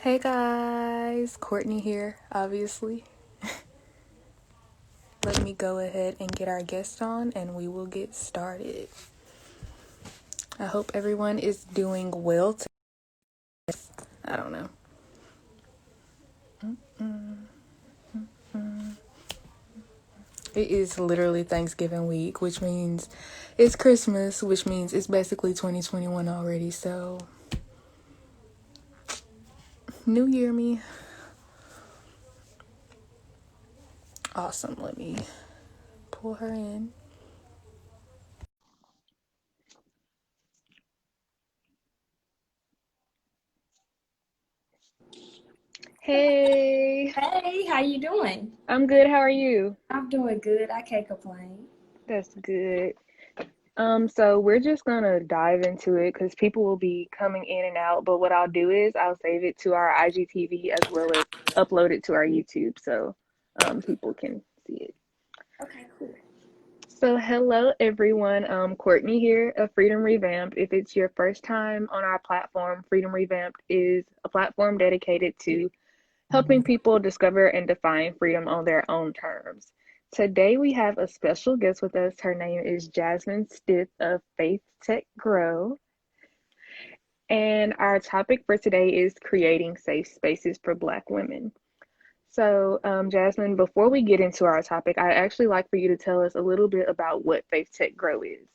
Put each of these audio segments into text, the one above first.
Hey guys, Kourtney here, obviously. Let me go ahead and get our guest on and we will get started. I hope everyone is doing well today. I don't know. It is literally Thanksgiving week, which means it's Christmas, which means it's basically 2021 already. So, New Year me. Awesome. Let me pull her in. Hey, Hey, how you doing? I'm good. How are you? I'm doing good. I can't complain. That's good. So we're just gonna dive into it because people will be coming in and out. But what I'll do is I'll save it to our IGTV as well as upload it to our YouTube so people can see it. Okay, cool. So hello everyone. Kourtney here of Freedom Revamped. If it's your first time on our platform, Freedom Revamped is a platform dedicated to helping people discover and define freedom on their own terms. Today we have a special guest with us. Her name is Jasmine Stith of Faith Tech Grow. And our topic for today is creating safe spaces for Black women. So, Jasmine, before we get into our topic, I'd actually like for you to tell us a little bit about what Faith Tech Grow is.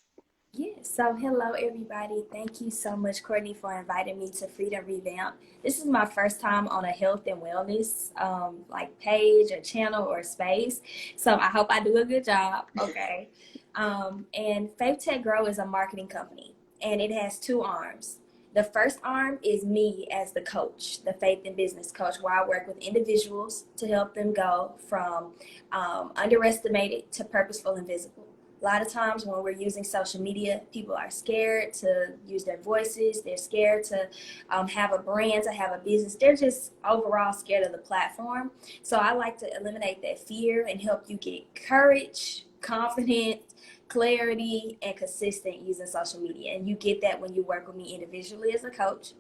Hello everybody. Thank you so much, Kourtney, for inviting me to Freedom Revamp. This is my first time on a health and wellness like page or channel or space. So I hope I do a good job. Okay. And Faith Tech Grow is a marketing company and it has two arms. The first arm is me as the coach, the faith and business coach, where I work with individuals to help them go from underestimated to purposeful and visible. A lot of times when we're using social media, people are scared to use their voices. They're scared to have a brand, to have a business. They're just overall scared of the platform. So I like to eliminate that fear and help you get courage, confidence, clarity, and consistent using social media. And you get that when you work with me individually as a coach.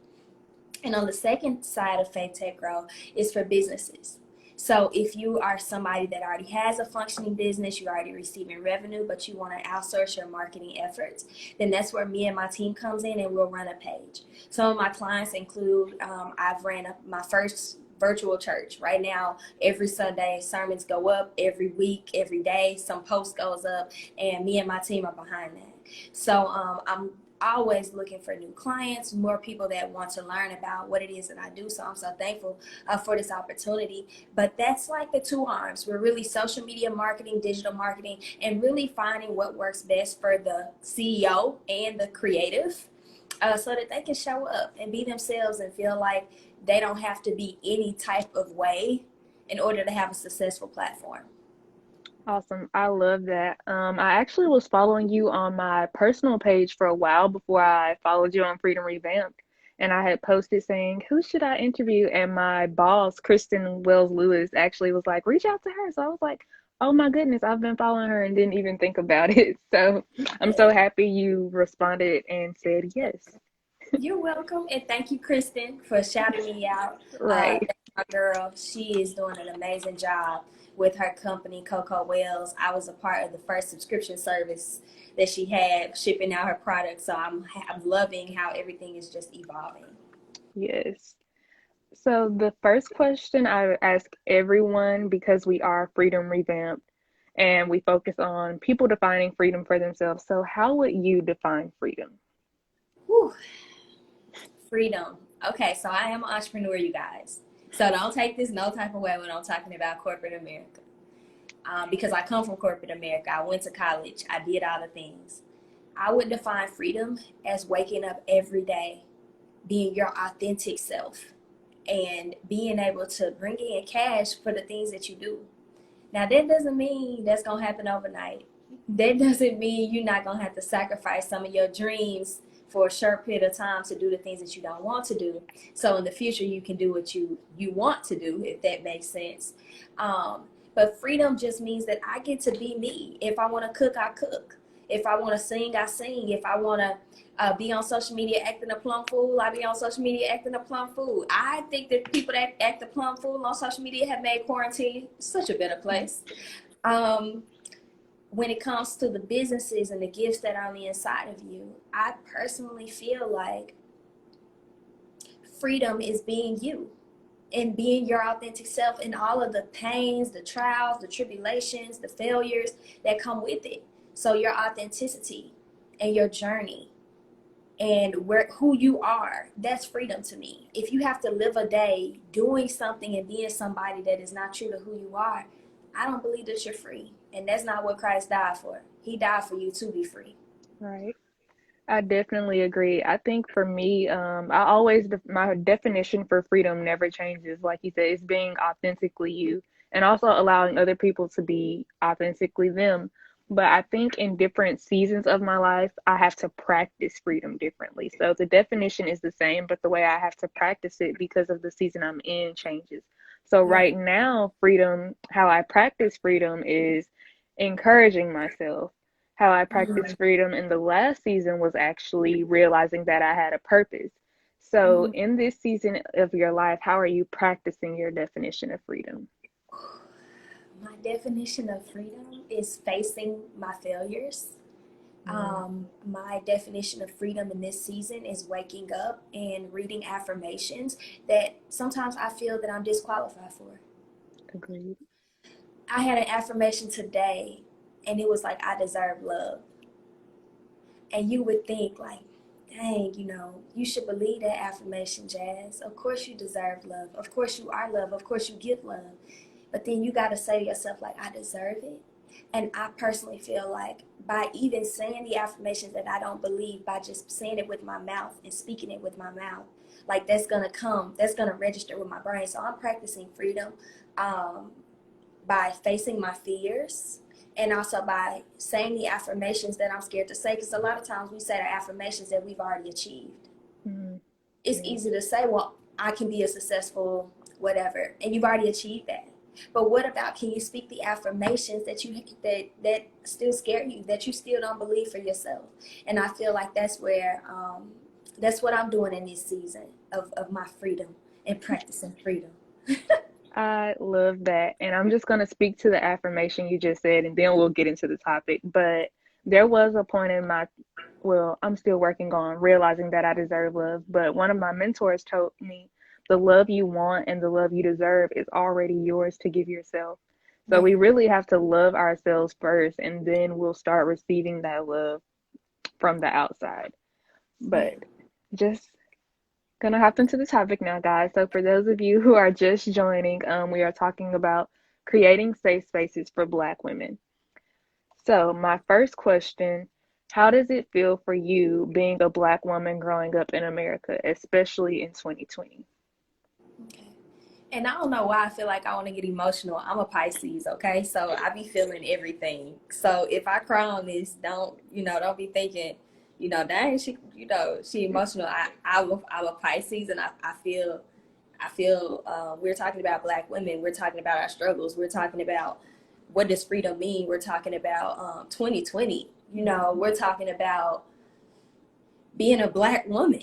And on the second side of Faith Tech Grow is for businesses. So if you are somebody that already has a functioning business, you're already receiving revenue, but you want to outsource your marketing efforts, then that's where me and my team comes in and we'll run a page. Some of my clients include, I've ran my first virtual church. Right now, every Sunday, sermons go up every week, every day, some post goes up, and me and my team are behind that. So I'm always looking for new clients, more people that want to learn about what it is that I do. So I'm so thankful for this opportunity. But that's like the two arms. We're really social media marketing, digital marketing, and really finding what works best for the CEO and the creative so that they can show up and be themselves and feel like they don't have to be any type of way in order to have a successful platform. Awesome. I love that. I actually was following you on my personal page for a while before I followed you on Freedom Revamped. And I had posted saying, who should I interview? And my boss, Kristen Wells Lewis, actually was like, reach out to her. So I was like, oh my goodness, I've been following her and didn't even think about it. So I'm so Yeah. happy you responded and said yes. You're welcome, and thank you, Kristen, for shouting me out. Right. That's my girl. She is doing an amazing job with her company, Coco Wells. I was a part of the first subscription service that she had, shipping out her products. So I'm loving how everything is just evolving. Yes. So the first question I ask everyone, because we are Freedom Revamped and we focus on people defining freedom for themselves. So how would you define freedom? Whew, freedom. Okay, so I am an entrepreneur, you guys. So don't take this no type of way when I'm talking about corporate America. Because I come from corporate America. I went to college. I did all the things. I would define freedom as waking up every day, being your authentic self, and being able to bring in cash for the things that you do. Now, that doesn't mean that's going to happen overnight. That doesn't mean you're not going to have to sacrifice some of your dreams for a short period of time to do the things that you don't want to do. So in the future, you can do what you want to do, if that makes sense. But freedom just means that I get to be me. If I want to cook, I cook. If I want to sing, I sing. If I want to be on social media acting a plum fool, I be on social media acting a plum fool. I think that people that act a plum fool on social media have made quarantine such a better place. When it comes to the businesses and the gifts that are on the inside of you, I personally feel like freedom is being you and being your authentic self, and all of the pains, the trials, the tribulations, the failures that come with it. So your authenticity and your journey and who you are, that's freedom to me. If you have to live a day doing something and being somebody that is not true to who you are, I don't believe that you're free. And that's not what Christ died for. He died for you to be free. Right. I definitely agree. I think for me, I always, my definition for freedom never changes. Like you said, it's being authentically you and also allowing other people to be authentically them. But I think in different seasons of my life, I have to practice freedom differently. So the definition is the same, but the way I have to practice it because of the season I'm in changes. So Yeah. right now, freedom, how I practice freedom is encouraging myself. How I practiced freedom in the last season was actually realizing that I had a purpose. So, Mm-hmm. in this season of your life, how are you practicing your definition of freedom? My definition of freedom is facing my failures. Mm, My definition of freedom in this season is waking up and reading affirmations that sometimes I feel that I'm disqualified for. agreed. I had an affirmation today, and it was like, I deserve love. And you would think, like, dang, you should believe that affirmation, Jazz. Of course you deserve love. Of course you are love. Of course you give love. But then you got to say to yourself, like, I deserve it. And I personally feel like by even saying the affirmations that I don't believe, by just saying it with my mouth and speaking it with my mouth, like that's going to register with my brain. So I'm practicing freedom um, by facing my fears and also by saying the affirmations that I'm scared to say. Because a lot of times we say the affirmations that we've already achieved. Mm, It's yeah. easy to say, well, I can be a successful whatever, and you've already achieved that. But what about, can you speak the affirmations that still scare you, that you still don't believe for yourself? And I feel like that's what I'm doing in this season of my freedom and practicing freedom. I love that. And I'm just going to speak to the affirmation you just said, and then we'll get into the topic. But there was a point in my, well, I'm still working on realizing that I deserve love. But one of my mentors told me the love you want and the love you deserve is already yours to give yourself. So we Yeah. really have to love ourselves first, and then we'll start receiving that love from the outside. Yeah. But just gonna hop into the topic now, guys. So for those of you who are just joining, we are talking about creating safe spaces for Black women. So my first question, how does it feel for you being a Black woman growing up in America, especially in 2020? Okay. And I don't know why I feel like I want to get emotional. I'm a Pisces, okay? So I be feeling everything. So if I cry on this, don't be thinking, dang, she emotional. I'm a Pisces, and I feel we're talking about Black women. We're talking about our struggles. We're talking about what does freedom mean. We're talking about 2020. We're talking about being a Black woman.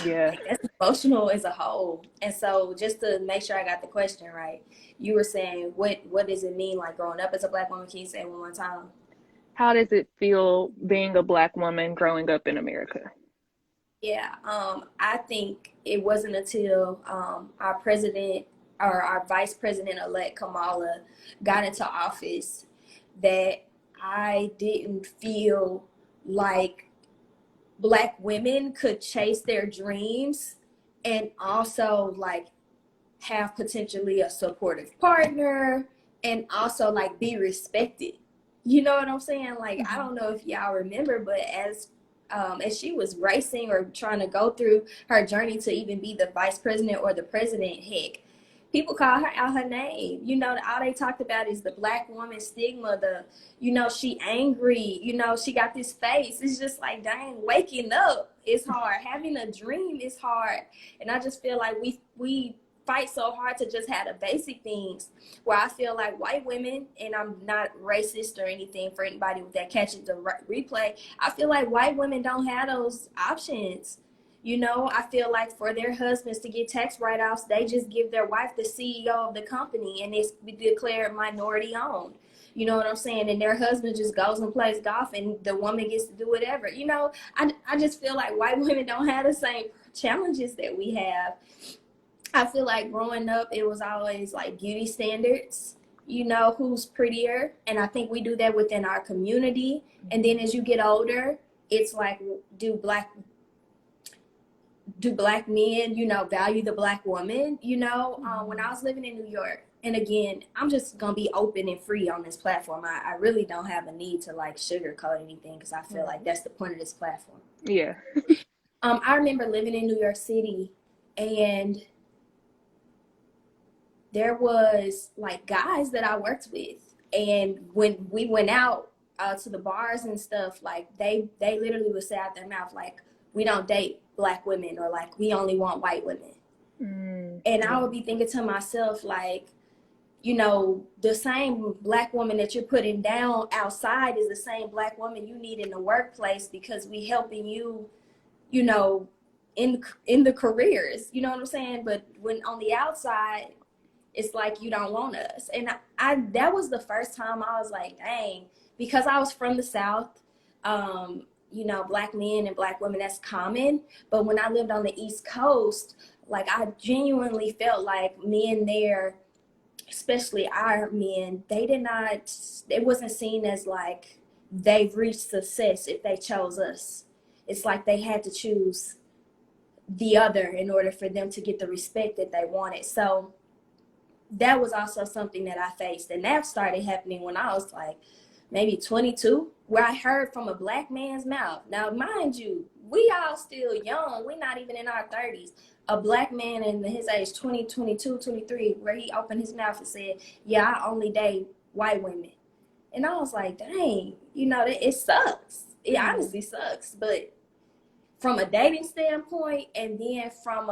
Yeah. Like, that's emotional as a whole. And so just to make sure I got the question right, you were saying what does it mean, like, growing up as a Black woman? Can you say it one more time? How does it feel being a Black woman growing up in America? Yeah, I think it wasn't until our president or our vice president elect Kamala got into office that I didn't feel like Black women could chase their dreams and also, like, have potentially a supportive partner and also, like, be respected. You know what I'm saying? Like, I Mhm. don't know if y'all remember, but as she was racing or trying to go through her journey to even be the vice president or the president, heck, people call her out her name. All they talked about is the Black woman stigma, she angry, she got this face. It's just like, dang, waking up is hard. Having a dream is hard. And I just feel like we fight so hard to just have the basic things, where I feel like white women, and I'm not racist or anything for anybody that catches the replay, I feel like white women don't have those options. You know, I feel like for their husbands to get tax write-offs, they just give their wife the CEO of the company and it's declared minority owned. You know what I'm saying? And their husband just goes and plays golf and the woman gets to do whatever. You know, I just feel like white women don't have the same challenges that we have. I feel like growing up, it was always like beauty standards, you know, who's prettier. And I think we do that within our community. And then as you get older, it's like, do black men, you know, value the black woman? You know, when I was living in New York, and again, I'm just going to be open and free on this platform. I really don't have a need to like sugarcoat anything because I feel like that's the point of this platform. Yeah. I remember living in New York City, and there was like guys that I worked with, and when we went out to the bars and stuff, like they literally would say out their mouth like, we don't date black women, or like we only want white women. And I would be thinking to myself like, you know, the same black woman that you're putting down outside is the same black woman you need in the workplace, because we helping you, you know, in the careers, you know what I'm saying? But when on the outside, it's like you don't want us. And I that was the first time I was like, dang, because I was from the South, you know, black men and black women, that's common. But when I lived on the East Coast, like I genuinely felt like men there, especially our men, it wasn't seen as like they've reached success if they chose us. It's like they had to choose the other in order for them to get the respect that they wanted. So that was also something that I faced. And that started happening when I was like maybe 22, where I heard from a black man's mouth. Now, mind you, we all still young. We're not even in our 30s. A black man in his age, 20, 22, 23, where he opened his mouth and said, yeah, I only date white women. And I was like, dang, you know, it sucks. It honestly sucks. But from a dating standpoint, and then from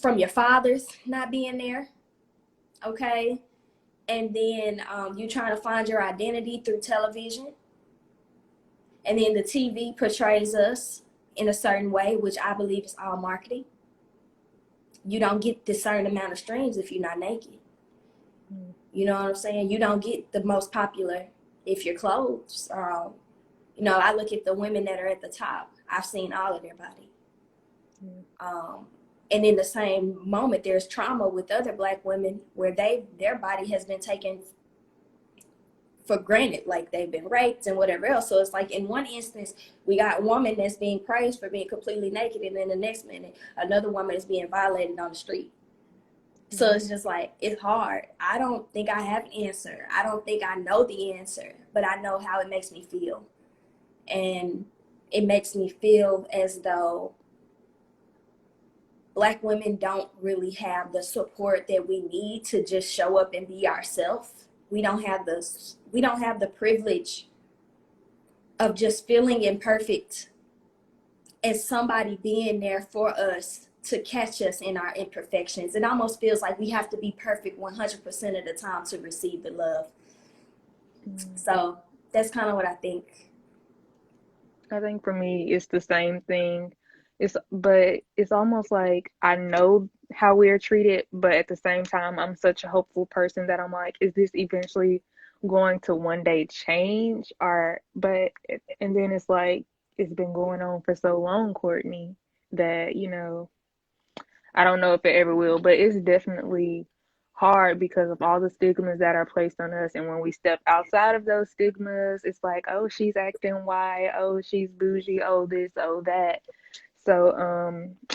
from your fathers not being there, okay? And then you trying to find your identity through television. And then the TV portrays us in a certain way, which I believe is all marketing. You don't get the certain amount of streams if you're not naked. You know what I'm saying? You don't get the most popular if your clothes are, you know, I look at the women that are at the top. I've seen all of their body. And in the same moment, there's trauma with other black women where their body has been taken for granted, like they've been raped and whatever else. So it's like in one instance, we got a woman that's being praised for being completely naked, and then the next minute, another woman is being violated on the street. So it's just like, it's hard. I don't think I have an answer. I don't think I know the answer, but I know how it makes me feel. And it makes me feel as though black women don't really have the support that we need to just show up and be ourselves. We don't have the privilege of just feeling imperfect and somebody being there for us to catch us in our imperfections. It almost feels like we have to be perfect 100% of the time to receive the love. So that's kind of what I think. I think for me, it's the same thing. But it's almost like I know how we're treated, but at the same time, I'm such a hopeful person that I'm like, is this eventually going to one day change? And then it's like, it's been going on for so long, Kourtney, that, I don't know if it ever will, but it's definitely hard because of all the stigmas that are placed on us. And when we step outside of those stigmas, it's like, oh, she's acting white, oh, she's bougie, oh, this, oh, that. So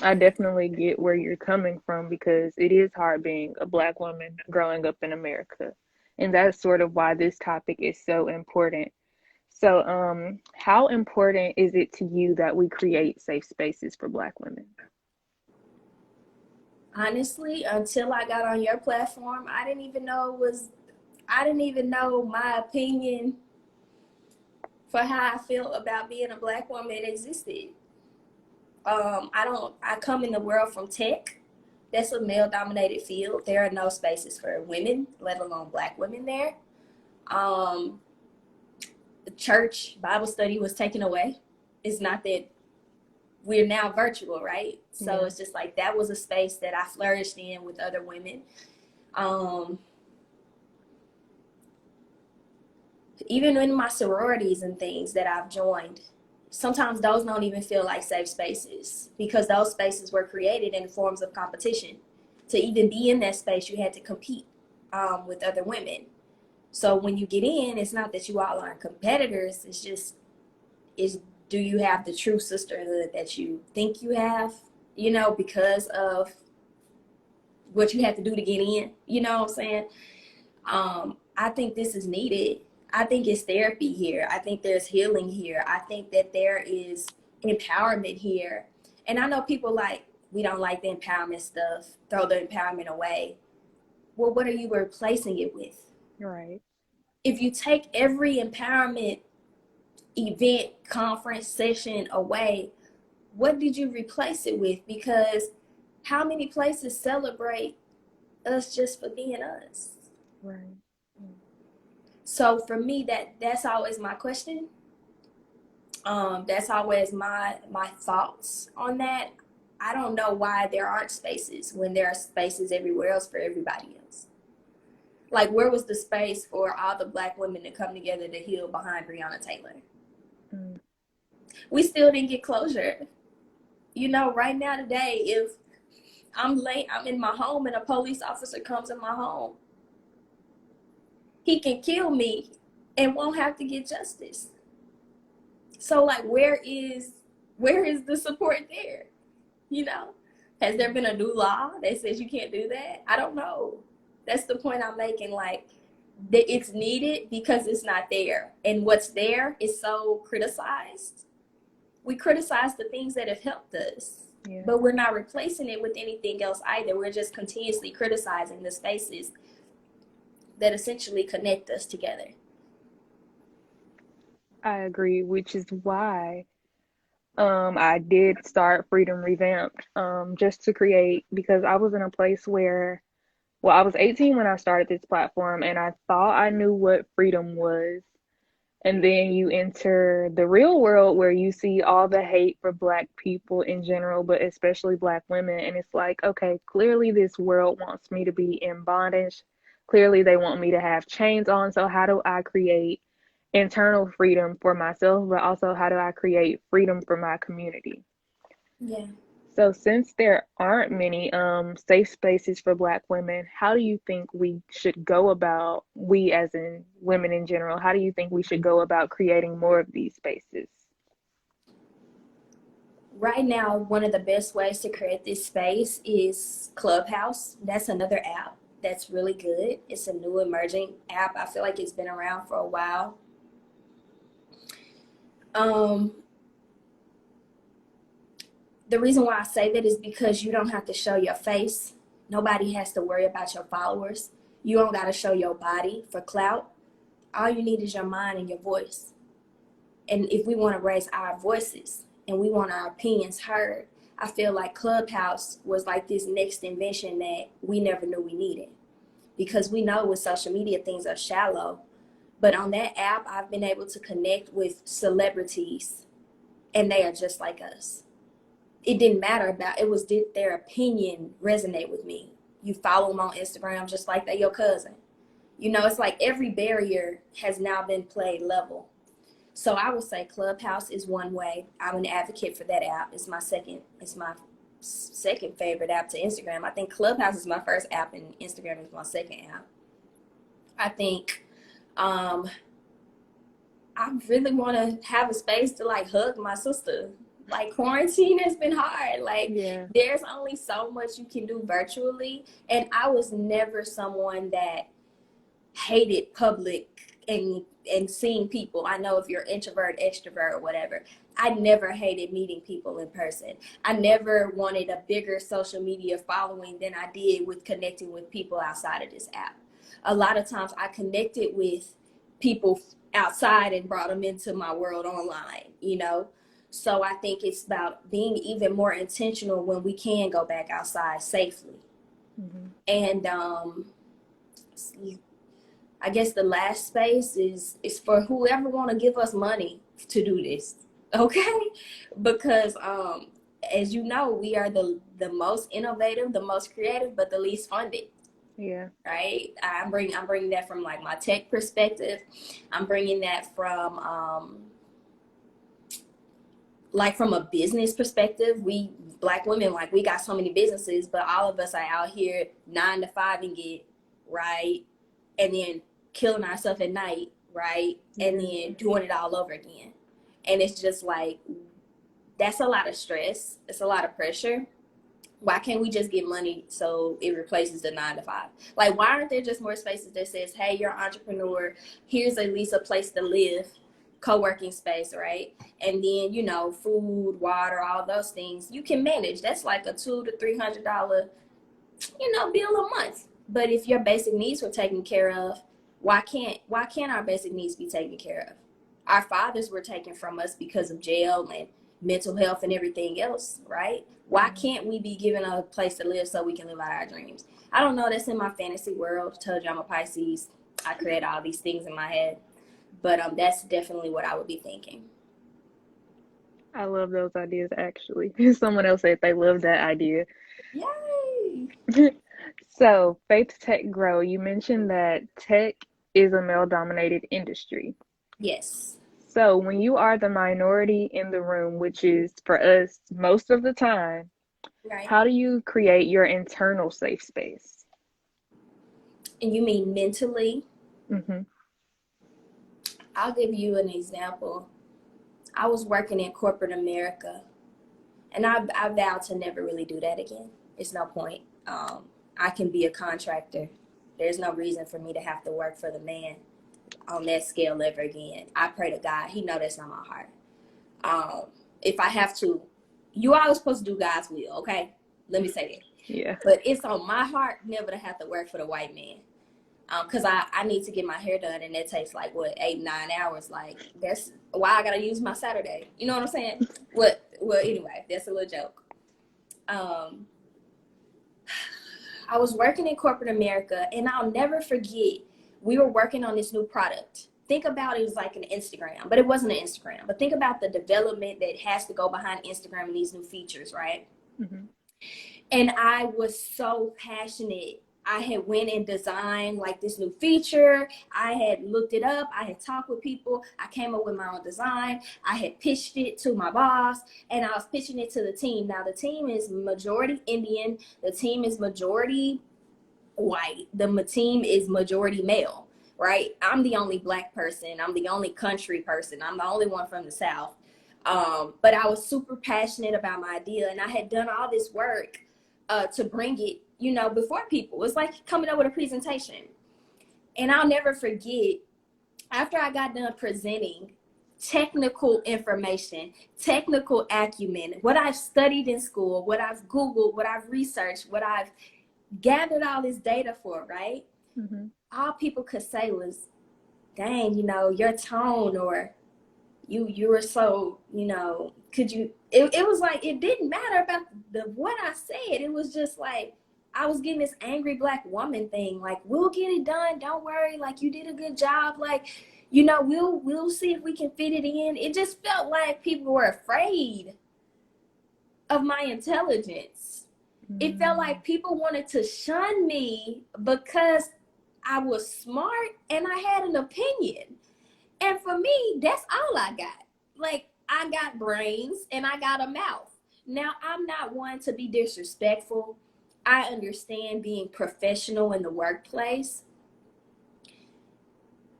I definitely get where you're coming from because it is hard being a black woman growing up in America. And that's sort of why this topic is so important. So how important is it to you that we create safe spaces for black women? Honestly, until I got on your platform, I didn't even know my opinion for how I feel about being a black woman existed. I come in the world from tech. That's a male dominated field. There are no spaces for women, let alone black women there. Um, the church Bible study was taken away. It's not that we're now virtual, right? So Yeah. it's just like that was a space that I flourished in with other women. Um, Even in my sororities and things that I've joined, sometimes those don't even feel like safe spaces because those spaces were created in forms of competition. To even be in that space, you had to compete with other women. So when you get in, it's not that you all aren't competitors. It's just, is do you have the true sisterhood that you think you have? You know, because of what you have to do to get in. You know what I'm saying? I think this is needed. I think it's therapy here. I think there's healing here. I think that there is empowerment here. And I know people like, we don't like the empowerment stuff, throw the empowerment away. Well, what are you replacing it with? Right. If you take every empowerment event, conference, session away, what did you replace it with? Because how many places celebrate us just for being us? Right. So for me, that's always my question. That's always my thoughts on that. I don't know why there aren't spaces when there are spaces everywhere else for everybody else. Like, where was the space for all the black women to come together to heal behind Breonna Taylor? Mm. We still didn't get closure. You know, right now today, if I'm late, I'm in my home, and a police officer comes in my home, he can kill me and won't have to get justice. So like, where is the support there? You know, has there been a new law that says you can't do that? I don't know. That's the point I'm making. Like, that it's needed because it's not there, and what's there is so criticized. We criticize the things that have helped us, Yeah. but we're not replacing it with anything else either. We're just continuously criticizing the spaces that essentially connect us together. I agree, which is why I did start Freedom Revamped just to create because I was in a place where, well, I was 18 when I started this platform and I thought I knew what freedom was. And then you enter the real world where you see all the hate for Black people in general, but especially Black women. And it's like, okay, clearly this world wants me to be in bondage. Clearly they want me to have chains on. So, how do I create internal freedom for myself, but also how do I create freedom for my community? Yeah. So since there aren't many safe spaces for Black women, how do you think we should go about, we as in women in general, how do you think we should go about creating more of these spaces? Right now, one of the best ways to create this space is Clubhouse. That's another app that's really good. It's a new emerging app. I feel like it's been around for a while. Um, the reason why I say that is because you don't have to show your face. Nobody has to worry about your followers. You don't got to show your body for clout. All you need is your mind and your voice. And if we want to raise our voices and we want our opinions heard, I feel like Clubhouse was like this next invention that we never knew we needed. Because we know with social media, things are shallow. But on that app, I've been able to connect with celebrities and they are just like us. It didn't matter about, it was, did their opinion resonate with me? You follow them on Instagram just like they're your cousin. You know, it's like every barrier has now been played level. So I would say Clubhouse is one way. I'm an advocate for that app. It's my second favorite app to Instagram. I think Clubhouse is my first app and Instagram is my second app. I think um, I really want to have a space to like hug my sister. Like, quarantine has been hard. Like, Yeah. there's only so much you can do virtually. And I was never someone that hated public and seeing people. I know if you're introvert, extrovert, or whatever. I never hated meeting people in person. I never wanted a bigger social media following than I did with connecting with people outside of this app. A lot of times I connected with people outside and brought them into my world online, you know? So I think it's about being even more intentional when we can go back outside safely. Mm-hmm. And I guess the last space is for whoever want to give us money to do this, okay? Because as you know, we are the most innovative, the most creative, but the least funded. Yeah. Right. I'm bringing that from like my tech perspective. I'm bringing that from like from a business perspective. We Black women, like, we got so many businesses, but all of us are out here 9 to 5 and get right, and then killing ourselves at night, right, and then doing it all over again. And it's just like, that's a lot of stress. It's a lot of pressure. Why can't we just get money so it replaces the 9 to 5? Like, why aren't there just more spaces that says, hey, you're an entrepreneur, here's at least a place to live, co-working space, right? And then, you know, food, water, all those things you can manage. That's like a $200 to $300, you know, bill a month. But if your basic needs were taken care of, why can't our basic needs be taken care of? Our fathers were taken from us because of jail and mental health and everything else, right? Why can't we be given a place to live so we can live out our dreams? I don't know. That's in my fantasy world. I told you I'm a Pisces. I create all these things in my head. But that's definitely what I would be thinking. I love those ideas, actually. Someone else said they love that idea. Yay! So, Faith Tech Grow, you mentioned that tech is a male-dominated industry. Yes. So, when you are the minority in the room, which is for us most of the time, Right. how do you create your internal safe space? And you mean mentally? Mm-hmm. I'll give you an example. I was working in corporate America, and I vowed to never really do that again. It's no point. I can be a contractor. There's no reason for me to have to work for the man on that scale ever again. I pray to God. He know that's not my heart. If I have to, you always supposed to do God's will, okay? Let me say that. Yeah. But it's on my heart never to have to work for the white man. Because I need to get my hair done, and it takes like, what, 8-9 hours. Like, that's why I gotta use my Saturday. You know what I'm saying? Well, anyway, that's a little joke. I was working in corporate America, and I'll never forget, we were working on this new product. Think about it as like an Instagram, but it wasn't an Instagram. But think about the development that has to go behind Instagram and these new features, right? Mm-hmm. And I was so passionate. I had went and designed like this new feature. I had looked it up. I had talked with people. I came up with my own design. I had pitched it to my boss, and I was pitching it to the team. Now, the team is majority Indian. The team is majority white. The team is majority male, right? I'm the only Black person. I'm the only country person. I'm the only one from the South. But I was super passionate about my idea, and I had done all this work to bring it, you know, before people. It's like coming up with a presentation. And I'll never forget, after I got done presenting technical information, technical acumen, what I've studied in school, what I've Googled, what I've researched, what I've gathered all this data for, right? Mm-hmm. All people could say was, dang, you know, your tone, or you were so, you know, could you, it was like, it didn't matter about what I said. It was just like, I was getting this angry Black woman thing, like, we'll get it done, don't worry, like, you did a good job, like, you know, we'll see if we can fit it in. It just felt like people were afraid of my intelligence. It felt like people wanted to shun me because I was smart and I had an opinion. And for me, that's all I got. Like, I got brains and I got a mouth. Now, I'm not one to be disrespectful. I understand being professional in the workplace.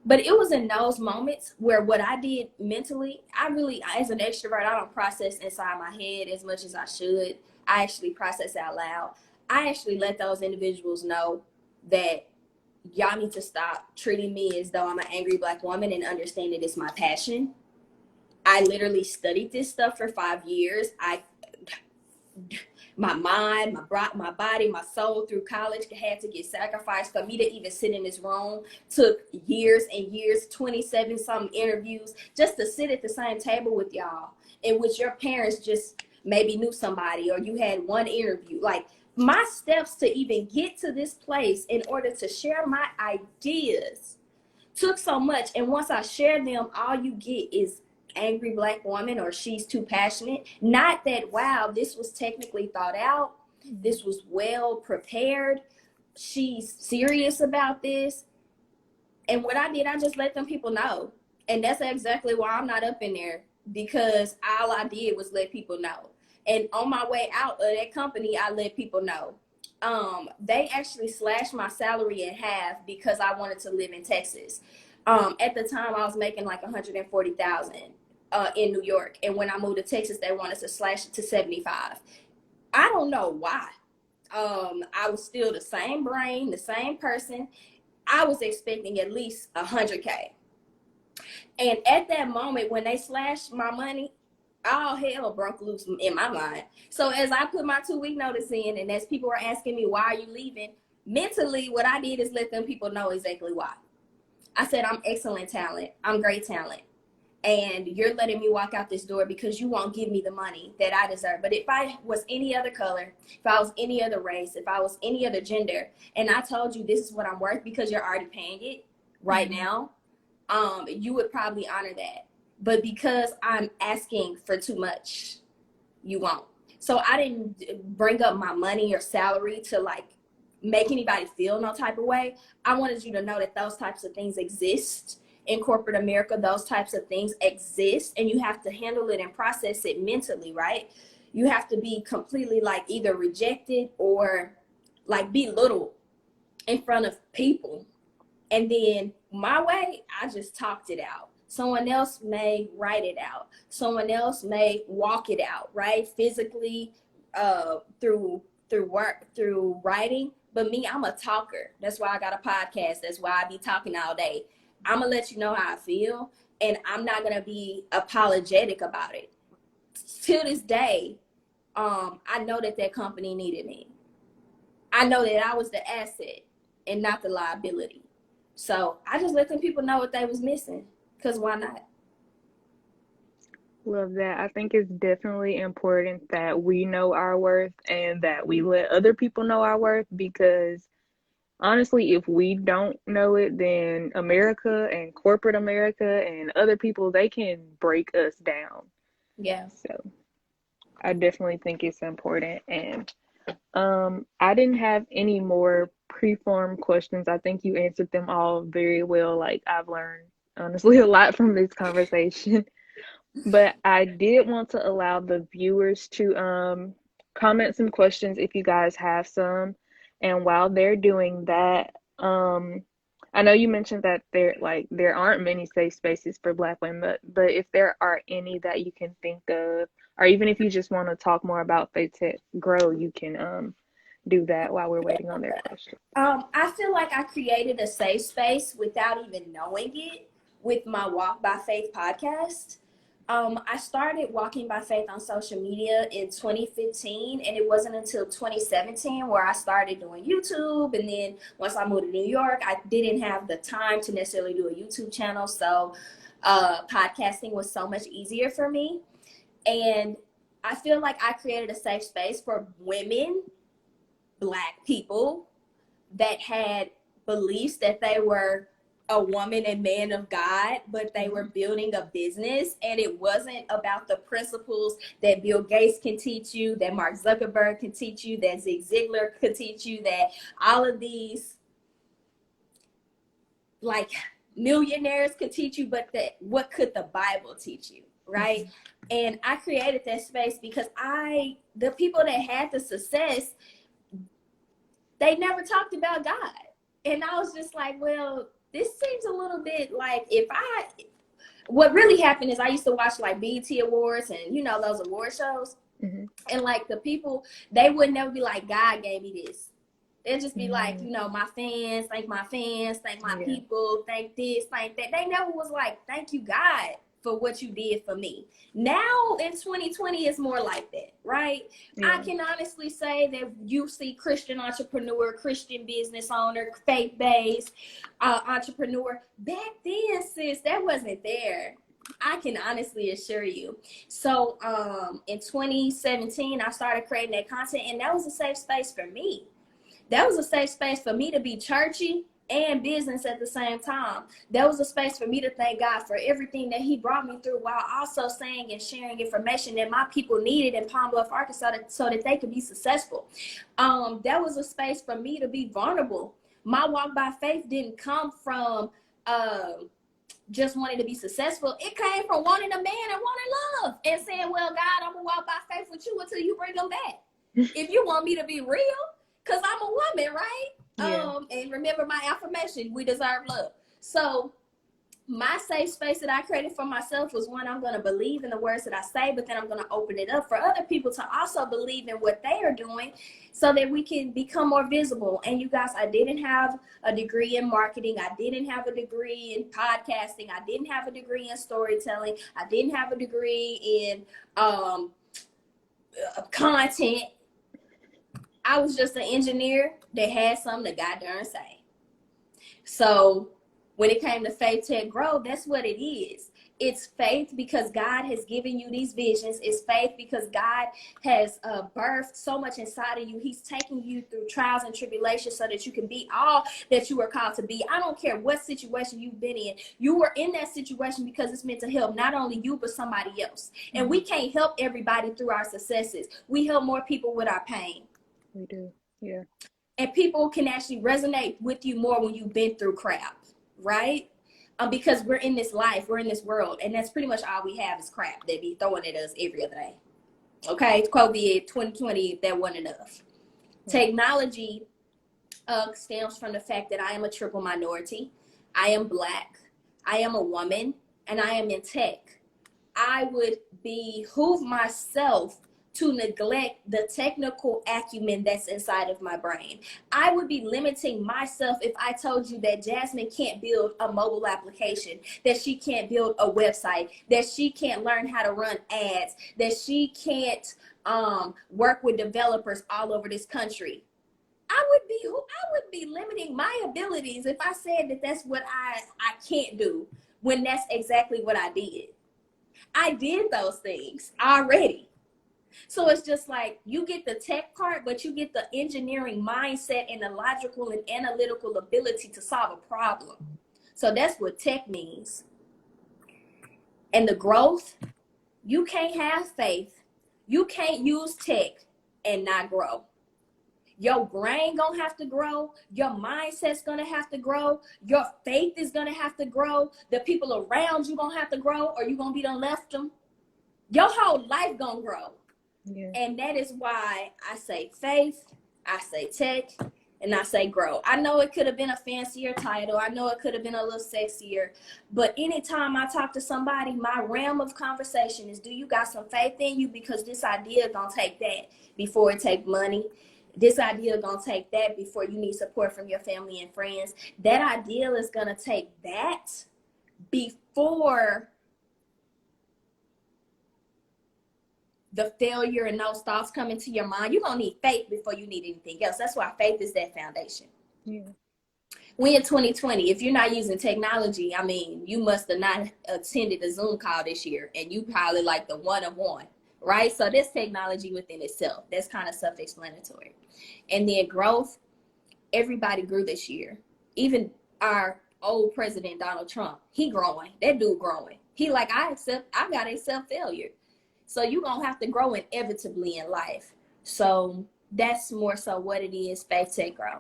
But it was in those moments where what I did mentally, I really, as an extrovert, I don't process inside my head as much as I should. I actually process out loud. I actually let those individuals know that y'all need to stop treating me as though I'm an angry Black woman and understand that it's my passion. I literally studied this stuff for 5 years. My mind, my body, my soul through college had to get sacrificed for me to even sit in this room. Took years and years, 27 some interviews just to sit at the same table with y'all in which your parents just maybe knew somebody or you had one interview. Like, my steps to even get to this place in order to share my ideas took so much. And once I share them, all you get is angry Black woman, or she's too passionate. Not that, wow, this was technically thought out. This was well prepared. She's serious about this. And what I did, I just let them people know. And that's exactly why I'm not up in there, because all I did was let people know. And on my way out of that company, I let people know. They actually slashed my salary in half because I wanted to live in Texas. At the time, I was making like $140,000 in New York, and when I moved to Texas, they wanted to slash it to 75. I don't know why. I was still the same brain, the same person. I was expecting at least $100K. And at that moment, when they slashed my money, all hell broke loose in my mind. So as I put my 2-week notice in, and as people were asking me, why are you leaving? Mentally, what I did is let them people know exactly why. I said, I'm excellent talent. I'm great talent. And you're letting me walk out this door because you won't give me the money that I deserve. But if I was any other color, if I was any other race, if I was any other gender, and I told you this is what I'm worth because you're already paying it right now, you would probably honor that. But because I'm asking for too much, you won't. So I didn't bring up my money or salary to like make anybody feel no type of way. I wanted you to know that those types of things exist in corporate America. Those types of things exist, and you have to handle it and process it mentally, right? You have to be completely like either rejected or like belittled in front of people. And then my way, I just talked it out. Someone else may write it out. Someone else may walk it out, right? Physically, through work, through writing. But me, I'm a talker. That's why I got a podcast. That's why I be talking all day. I'm going to let you know how I feel, and I'm not going to be apologetic about it. Till this day, I know that that company needed me. I know that I was the asset and not the liability. So I just let them people know what they was missing, because why not? Love that. I think it's definitely important that we know our worth and that we let other people know our worth, because honestly, if we don't know it, then America and corporate America and other people, they can break us down. Yeah. So I definitely think it's important. And I didn't have any more pre-formed questions. I think you answered them all very well. Like, I've learned honestly a lot from this conversation. But I did want to allow the viewers to comment some questions if you guys have some. And while they're doing that, I know you mentioned that there aren't many safe spaces for Black women, but if there are any that you can think of, or even if you just want to talk more about Faith Tech Grow, you can do that while we're waiting on their question. I feel like I created a safe space without even knowing it with my Walk by Faith podcast. I started Walking by Faith on social media in 2015, and it wasn't until 2017 where I started doing YouTube. And then once I moved to New York, I didn't have the time to necessarily do a YouTube channel. So podcasting was so much easier for me. And I feel like I created a safe space for women, Black people that had beliefs that they were a woman and man of God, but they were building a business, and it wasn't about the principles that Bill Gates can teach you, that Mark Zuckerberg can teach you, that Zig Ziglar could teach you, that all of these like millionaires could teach you, but that what could the Bible teach you, right? And I created that space because the people that had the success, they never talked about God. And I was just like, well, this seems a little bit like what really happened is I used to watch like BET Awards and, those award shows. Mm-hmm. And like the people, they would never be like, God gave me this. They'd just be like, my fans, thank my people, thank this, thank that. They never was like, thank you, God, for what you did for me. Now in 2020, it's more like that, right? Yeah. I can honestly say that you see Christian entrepreneur, Christian business owner, faith-based entrepreneur. Back then, sis, that wasn't there. I can honestly assure you. So in 2017, I started creating that content, and that was a safe space for me. That was a safe space for me to be churchy and business at the same time. That was a space for me to thank God for everything that He brought me through, while also saying and sharing information that my people needed in Palm Bluff, Arkansas, so that they could be successful. That was a space for me to be vulnerable. My walk by faith didn't come from just wanting to be successful. It came from wanting a man and wanting love and saying, well, God, I'm going to walk by faith with you until you bring them back. If you want me to be real, because I'm a woman, right? Yeah. And remember my affirmation, we deserve love. So my safe space that I created for myself was one, I'm going to believe in the words that I say, but then I'm going to open it up for other people to also believe in what they are doing so that we can become more visible. And you guys, I didn't have a degree in marketing. I didn't have a degree in podcasting. I didn't have a degree in storytelling. I didn't have a degree in content. I was just an engineer that had something to goddamn say. So when it came to Faith Tech Grow, that's what it is. It's faith because God has given you these visions. It's faith because God has birthed so much inside of you. He's taking you through trials and tribulations so that you can be all that you were called to be. I don't care what situation you've been in. You were in that situation because it's meant to help not only you, but somebody else. And we can't help everybody through our successes. We help more people with our pain. We do. Yeah. And people can actually resonate with you more when you've been through crap, right? Because we're in this life, we're in this world, and that's pretty much all we have is crap they be throwing at us every other day. Okay, COVID 2020, that wasn't enough. Technology stems from the fact that I am a triple minority. I am Black, I am a woman, and I am in tech. I would behoove myself to neglect the technical acumen that's inside of my brain. I would be limiting myself if I told you that Jasmine can't build a mobile application, that she can't build a website, that she can't learn how to run ads, that she can't work with developers all over this country. I would be limiting my abilities if I said that that's what I can't do, when that's exactly what I did. I did those things already. So it's just like you get the tech part, but you get the engineering mindset and the logical and analytical ability to solve a problem. So that's what tech means. And the growth, you can't have faith. You can't use tech and not grow. Your brain gonna have to grow. Your mindset's gonna have to grow. Your faith is gonna have to grow. The people around you gonna have to grow, or you gonna be done left them. Your whole life gonna grow. Yeah. And that is why I say faith, I say tech, and I say grow. I know it could have been a fancier title. I know it could have been a little sexier. But anytime I talk to somebody, my realm of conversation is, do you got some faith in you? Because this idea is going to take that before it take money. This idea is going to take that before you need support from your family and friends. That idea is going to take that before the failure and those thoughts come into your mind. You're going to need faith before you need anything else. That's why faith is that foundation. Yeah. We in 2020, if you're not using technology, I mean, you must have not attended a Zoom call this year, and you probably like the one of one, right? So there's technology within itself. That's kind of self-explanatory. And then growth, everybody grew this year. Even our old president, Donald Trump, he growing. That dude growing. He like, I got to accept failure. So you're going to have to grow inevitably in life. So that's more so what it is, faith, tech, grow.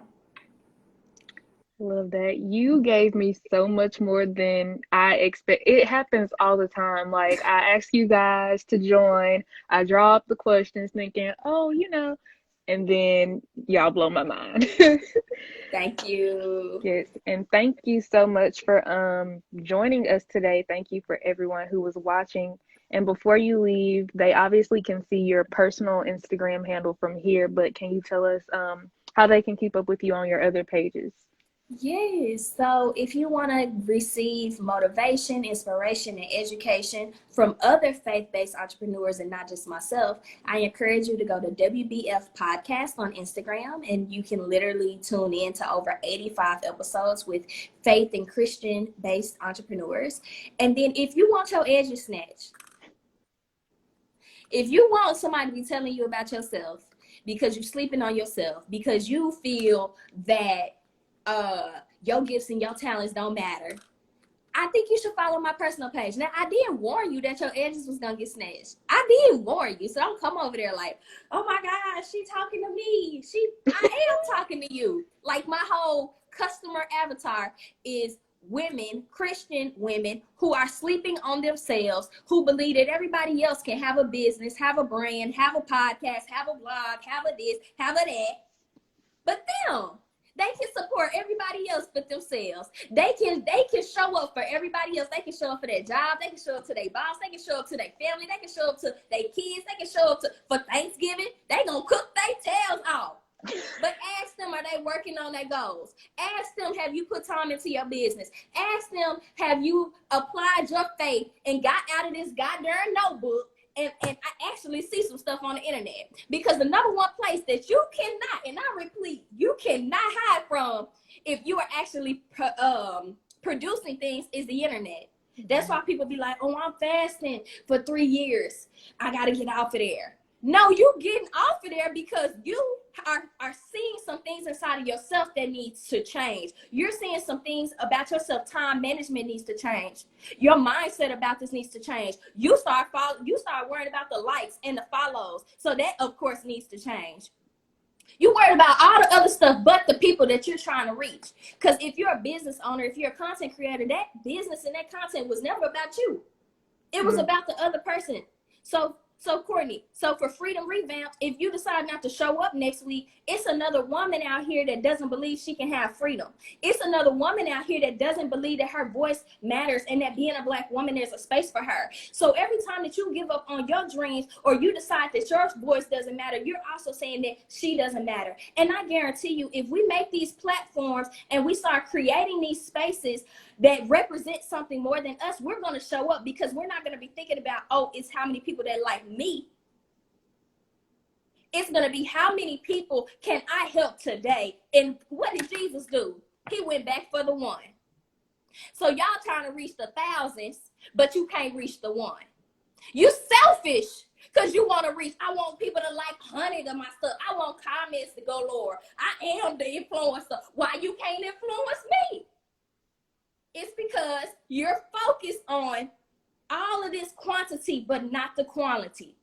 Love that. You gave me so much more than I expect. It happens all the time. Like, I ask you guys to join. I draw up the questions thinking, oh, and then y'all blow my mind. Thank you. Yes, and thank you so much for joining us today. Thank you for everyone who was watching. And before you leave, they obviously can see your personal Instagram handle from here, but can you tell us how they can keep up with you on your other pages? Yes. So if you want to receive motivation, inspiration, and education from other faith-based entrepreneurs and not just myself, I encourage you to go to WBF Podcast on Instagram, and you can literally tune in to over 85 episodes with faith and Christian-based entrepreneurs. And then if you want your edges snatched, if you want somebody to be telling you about yourself because you're sleeping on yourself, because you feel that your gifts and your talents don't matter, I think you should follow my personal page. Now, I did warn you that your edges was gonna get snatched. I did warn you, so don't come over there like, oh my God, she talking to me. I am talking to you. Like, my whole customer avatar is women, Christian women, who are sleeping on themselves, who believe that everybody else can have a business, have a brand, have a podcast, have a blog, have a this, have a that, but them. They can support everybody else but themselves. They can show up for everybody else. They can show up for their job. They can show up to their boss. They can show up to their family. They can show up to their kids. They can show up for Thanksgiving. They gonna cook their tails off. But ask them, are they working on their goals? Ask them, have you put time into your business? Ask them, have you applied your faith and got out of this goddamn notebook and I actually see some stuff on the internet? Because the number one place that you cannot, and I repeat, you cannot hide from if you are actually producing things is the internet. That's why people be like, oh, I'm fasting for 3 years. I got to get off of there. No, you getting off of there because you are seeing some things inside of yourself that needs to change. You're seeing some things about yourself. Time management needs to change. Your mindset about this needs to change. You start worrying about the likes and the follows. So that, of course, needs to change. You worry about all the other stuff but the people that you're trying to reach. Because if you're a business owner, if you're a content creator, that business and that content was never about you. It was about the other person. So Kourtney, so for Freedom Revamped, if you decide not to show up next week, it's another woman out here that doesn't believe she can have freedom. It's another woman out here that doesn't believe that her voice matters and that being a Black woman, there's a space for her. So every time that you give up on your dreams or you decide that your voice doesn't matter, you're also saying that she doesn't matter. And I guarantee you, if we make these platforms and we start creating these spaces that represent something more than us, we're going to show up, because we're not going to be thinking about, oh, it's how many people that like me. It's going to be how many people can I help today? And what did Jesus do? He went back for the one. So y'all trying to reach the thousands, but you can't reach the one. You selfish because you want to reach. I want people to like 100 of my stuff. I want comments to go lower. I am the influencer. Why you can't influence me? It's because you're focused on all of this quantity, but not the quality.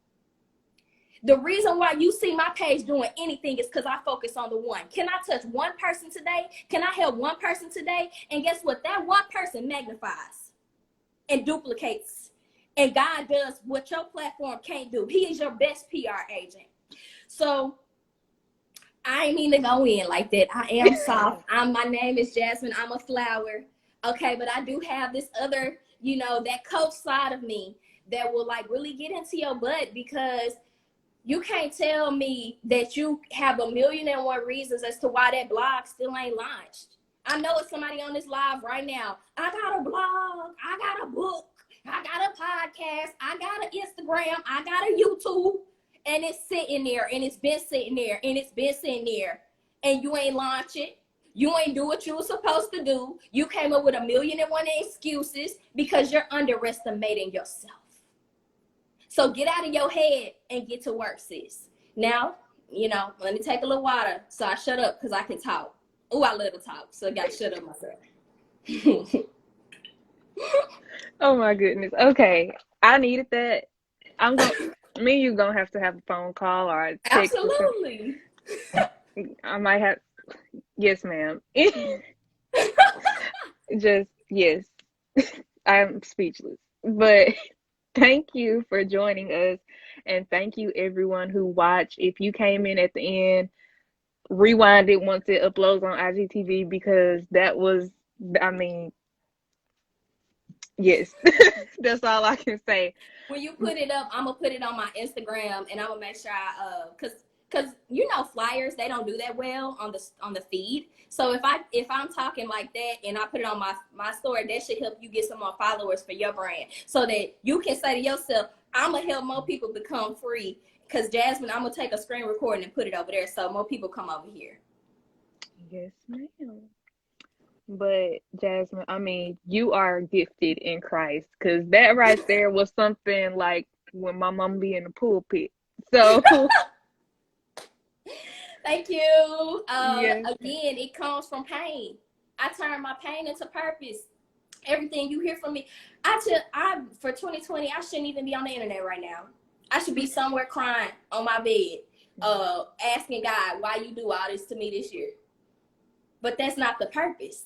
The reason why you see my page doing anything is because I focus on the one. Can I touch one person today? Can I help one person today? And guess what? That one person magnifies and duplicates. And God does what your platform can't do. He is your best PR agent. So I ain't mean to go in like that. I am soft. My name is Jasmine. I'm a flower. Okay, but I do have this other, that coach side of me that will like really get into your butt, because you can't tell me that you have 1,000,001 reasons as to why that blog still ain't launched. I know it's somebody on this live right now. I got a blog. I got a book. I got a podcast. I got an Instagram. I got a YouTube. And it's sitting there, and it's been sitting there, and it's been sitting there. And you ain't launch it. You ain't do what you were supposed to do. You came up with 1,000,001 excuses because you're underestimating yourself. So get out of your head and get to work, sis. Now, let me take a little water so I shut up, because I can talk. Oh, I love to talk, so I got to shut up myself. Oh my goodness. Okay. I needed that. Me and you gonna have to have a phone call or a text or something. Absolutely. I might have. Yes, ma'am. Just, yes. I'm speechless. But thank you for joining us. And thank you, everyone who watched. If you came in at the end, rewind it once it uploads on IGTV, because that was, yes. That's all I can say. When you put it up, I'm going to put it on my Instagram, and I'm going to make sure because you know, flyers, they don't do that well on the feed. So if I'm talking like that and I put it on my story, that should help you get some more followers for your brand, so that you can say to yourself, I'm gonna help more people become free. Because Jasmine, I'm gonna take a screen recording and put it over there so more people come over here. Yes, ma'am. But Jasmine, I mean, you are gifted in Christ, because that right there was something like when my mom be in the pulpit. So Thank you. yes, Again, it comes from pain. I turn my pain into purpose. Everything you hear from me, I for 2020, I shouldn't even be on the internet right now. I should be somewhere crying on my bed, asking God, why you do all this to me this year. But that's not the purpose.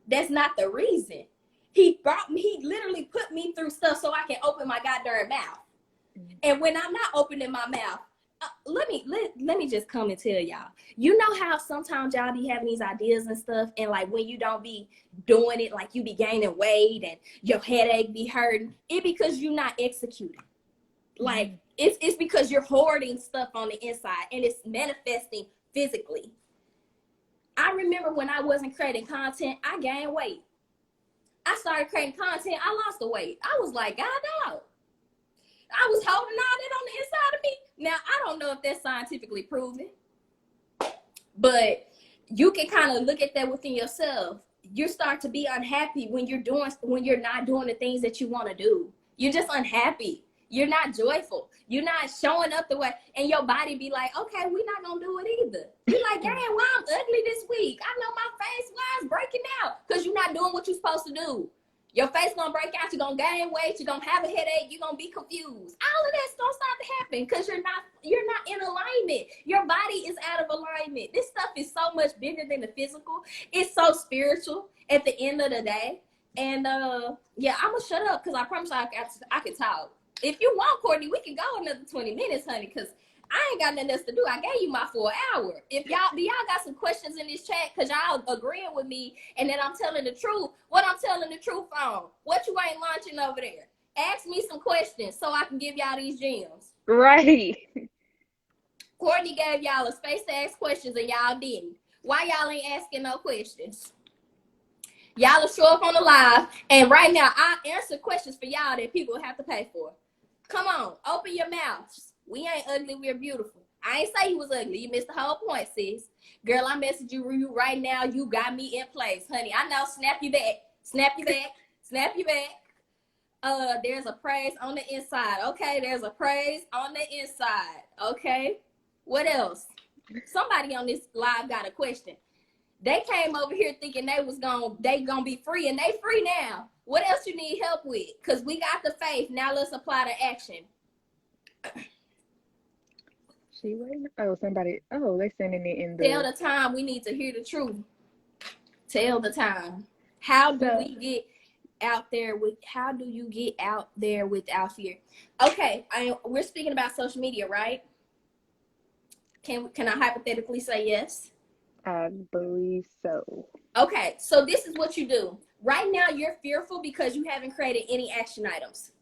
That's not the reason. He literally put me through stuff so I can open my goddamn mouth. And when I'm not opening my mouth, let me just come and tell y'all. You know how sometimes y'all be having these ideas and stuff, and like when you don't be doing it, like you be gaining weight and your headache be hurting, it because you're not executing. Like it's because you're hoarding stuff on the inside and it's manifesting physically. I remember when I wasn't creating content, I gained weight. I started creating content, I lost the weight. I was like, God, no. I was holding all that on the inside of me. Now, I don't know if that's scientifically proven, but you can kind of look at that within yourself. You start to be unhappy when you're not doing the things that you want to do. You're just unhappy. You're not joyful. You're not showing up the way, and your body be like, okay, we're not gonna do it either. You're like, dang, why I'm ugly this week? I know my face, why it's breaking out, because you're not doing what you're supposed to do. Your face gonna break out, you're gonna gain weight, you're gonna have a headache, you're gonna be confused. All of that's gonna start to happen because you're not in alignment. Your body is out of alignment. This stuff is so much bigger than the physical. It's so spiritual at the end of the day. And yeah, I'm gonna shut up because I promise I can talk. If you want, Kourtney, we can go another 20 minutes, honey, because I ain't got nothing else to do. I gave you my full hour. If y'all got some questions in this chat, because y'all agreeing with me and that I'm telling the truth, what I'm telling the truth on, what you ain't launching over there. Ask me some questions so I can give y'all these gems. right. Kourtney gave y'all a space to ask questions and y'all didn't. Why y'all ain't asking no questions? Y'all will show up on the live, and right now I answer questions for y'all that people have to pay for. Come on, open your mouths. We ain't ugly, we're beautiful. I ain't say you was ugly. You missed the whole point, sis. Girl, I message you right now. You got me in place, honey. I know. Snap you back. Snap you back. Snap you back. There's a praise on the inside. Okay, there's a praise on the inside. Okay. What else? Somebody on this live got a question. They came over here thinking they gonna be free, and they free now. What else you need help with? Because we got the faith. Now let's apply the action. She waiting. Oh, somebody. Oh, they sending it in Tell the. the time. We need to hear the truth. Tell the time. How do we get out there how do you get out there without fear? Okay, we're speaking about social media, right? Can I hypothetically say yes? I believe so. Okay, so this is what you do. Right now, you're fearful because you haven't created any action items.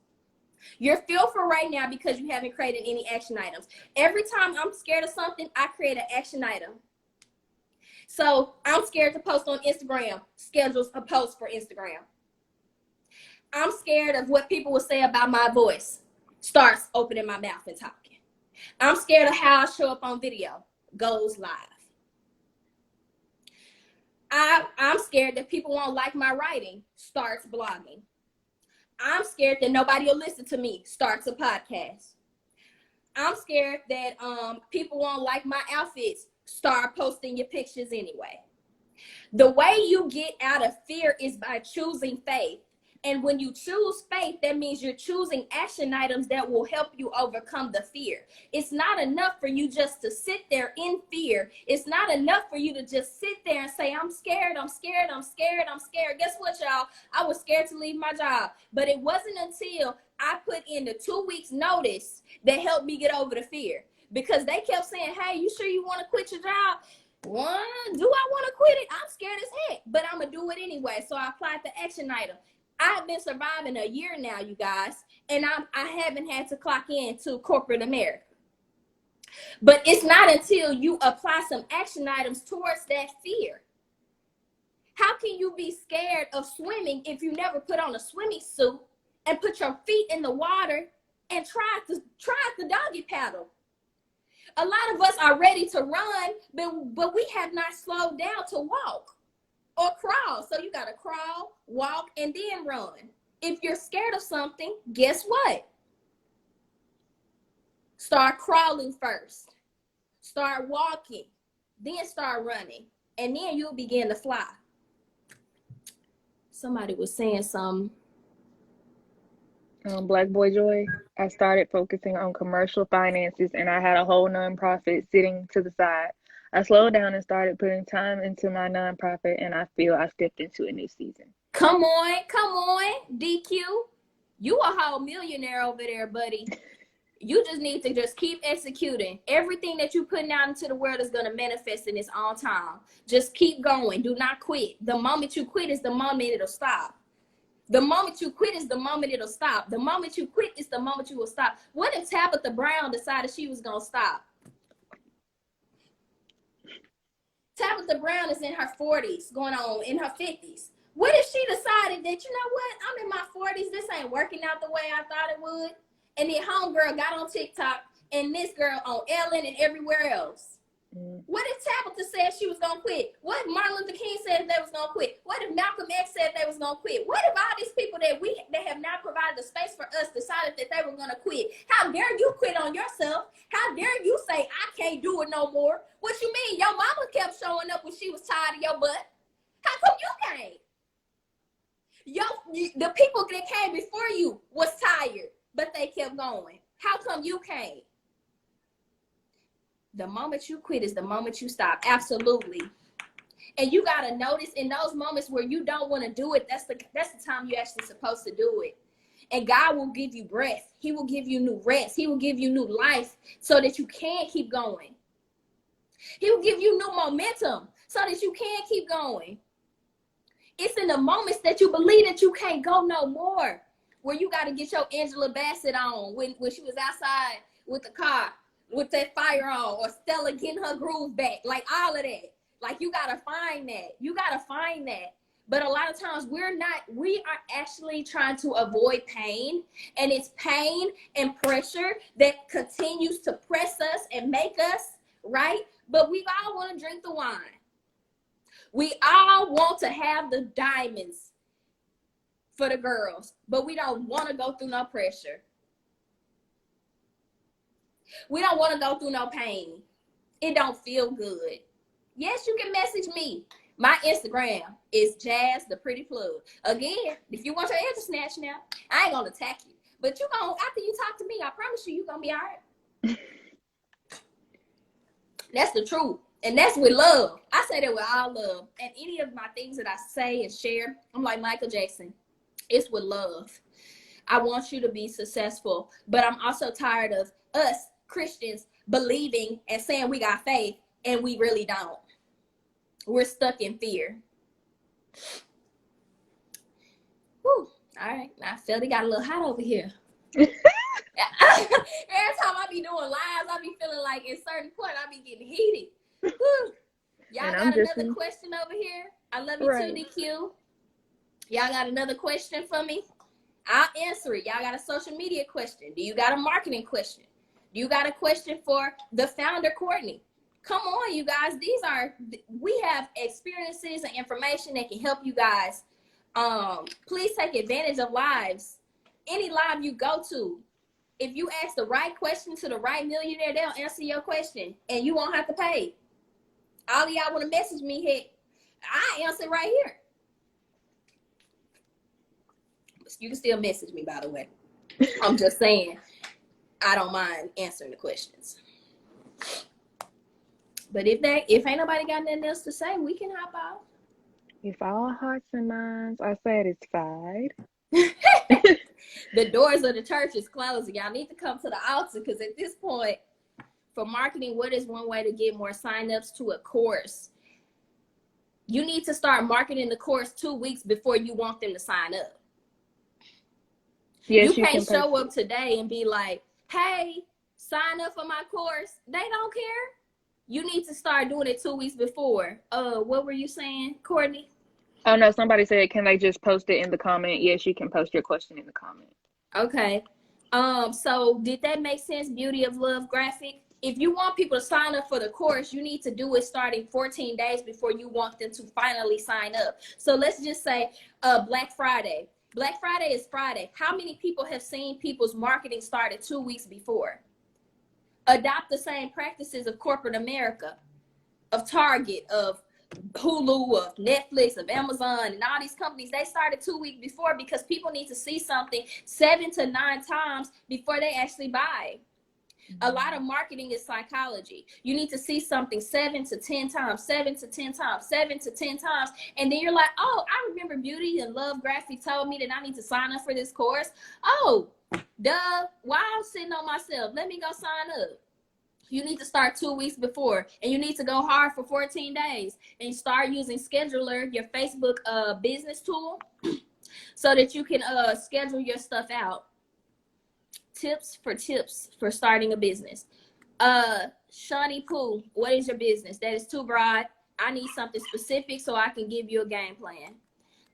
You're fearful right now because you haven't created any action items. Every time I'm scared of something, I create an action item. So I'm scared to post on Instagram, schedules a post for Instagram. I'm scared of what people will say about my voice, starts opening my mouth and talking. I'm scared of how I show up on video, goes live. I'm scared that people won't like my writing, starts blogging. I'm scared that nobody will listen to me, starts a podcast. I'm scared that people won't like my outfits, start posting your pictures anyway. The way you get out of fear is by choosing faith. And when you choose faith, that means you're choosing action items that will help you overcome the fear. It's not enough for you just to sit there in fear. It's not enough for you to just sit there and say, I'm scared, I'm scared, I'm scared, I'm scared. Guess what, y'all? I was scared to leave my job. But it wasn't until I put in the 2 weeks notice that helped me get over the fear. Because they kept saying, hey, you sure you want to quit your job? One, do I want to quit it? I'm scared as heck, but I'm going to do it anyway. So I applied the action item. I've been surviving a year now, you guys, and I haven't had to clock in to corporate America. But it's not until you apply some action items towards that fear. How can you be scared of swimming if you never put on a swimming suit and put your feet in the water and try the doggy paddle? A lot of us are ready to run, but we have not slowed down to walk or crawl. So you got to crawl, walk, and then run. If you're scared of something, guess what? Start crawling first. Start walking. Then start running. And then you'll begin to fly. Somebody was saying something. Black Boy Joy, I started focusing on commercial finances and I had a whole nonprofit sitting to the side. I slowed down and started putting time into my nonprofit and I feel I stepped into a new season. Come on, DQ. You a whole millionaire over there, buddy. You just need to just keep executing. Everything that you're putting out into the world is going to manifest in its own time. Just keep going. Do not quit. The moment you quit is the moment it'll stop. The moment you quit is the moment it'll stop. The moment you quit is the moment you will stop. What if Tabitha Brown decided she was going to stop? Tabitha Brown is in her 40s, going on in her 50s. What if she decided that, you know what, I'm in my 40s, this ain't working out the way I thought it would? And then homegirl got on TikTok and this girl on Ellen and everywhere else. What if Tabitha said she was going to quit? What if Martin Luther King said they was going to quit? What if Malcolm X said they was going to quit? What if all these people that have not provided the space for us decided that they were going to quit? How dare you quit on yourself? How dare you say, I can't do it no more? What you mean? Your mama kept showing up when she was tired of your butt. How come you can't? The people that came before you was tired, but they kept going. How come you can't? The moment you quit is the moment you stop. Absolutely. And you got to notice in those moments where you don't want to do it, that's the time you're actually supposed to do it. And God will give you breath. He will give you new rest. He will give you new life so that you can keep going. He will give you new momentum so that you can keep going. It's in the moments that you believe that you can't go no more, where you got to get your Angela Bassett on when she was outside with the car, with that fire on, or Stella getting her groove back, like all of that. Like you got to find that. You got to find that. But a lot of times we are actually trying to avoid pain, and it's pain and pressure that continues to press us and make us, right? But we all want to drink the wine. We all want to have the diamonds for the girls, but we don't want to go through no pressure. We don't want to go through no pain. It don't feel good. Yes, you can message me. My Instagram is Jazz the Pretty Plug. Again, if you want your edge snatched now, I ain't gonna attack you. But you gonna, after you talk to me, I promise you're gonna be all right. That's the truth. And that's with love. I say that with all love. And any of my things that I say and share, I'm like Michael Jackson. It's with love. I want you to be successful. But I'm also tired of us Christians believing and saying we got faith and we really don't. We're stuck in fear. Whew. All right. I felt it got a little hot over here. Every time I be doing lives, I be feeling like at a certain point I be getting heated. Whew. Y'all got another question over here? I love you too, DQ. Y'all got another question for me? I'll answer it. Y'all got a social media question? Do you got a marketing question? Do you got a question for the founder, Kourtney? Come on, you guys. We have experiences and information that can help you guys. Please take advantage of lives. Any live you go to, if you ask the right question to the right millionaire, they'll answer your question and you won't have to pay. All of y'all want to message me here, I answer right here. You can still message me, by the way. I'm just saying, I don't mind answering the questions. But if ain't nobody got nothing else to say, we can hop off. If all hearts and minds are satisfied. The doors of the church is closing. Y'all need to come to the altar, because at this point, for marketing, what is one way to get more signups to a course? You need to start marketing the course 2 weeks before you want them to sign up. Yes, you can't show up today and be like, hey, sign up for my course. They don't care. You need to start doing it 2 weeks before. What were you saying, Kourtney? Oh no, somebody said, can they just post it in the comment? Yes, you can post your question in the comment. Okay. So did that make sense, Beauty of Love graphic? If you want people to sign up for the course, you need to do it starting 14 days before you want them to finally sign up. So let's just say Black Friday. Black Friday is Friday. How many people have seen people's marketing started 2 weeks before? Adopt the same practices of corporate America, of Target, of Hulu, of Netflix, of Amazon, and all these companies. They started 2 weeks before because people need to see something 7 to 9 times before they actually buy. A lot of marketing is psychology. You need to see something 7 to 10 times, 7 to 10 times, 7 to 10 times. And then you're like, oh, I remember Beauty and Love Graphic told me that I need to sign up for this course. Oh, duh, why I'm sitting on myself? Let me go sign up. You need to start 2 weeks before, and you need to go hard for 14 days and start using Scheduler, your Facebook business tool, so that you can schedule your stuff out. Tips for starting a business. Shawnee Pooh, what is your business? That is too broad. I need something specific so I can give you a game plan.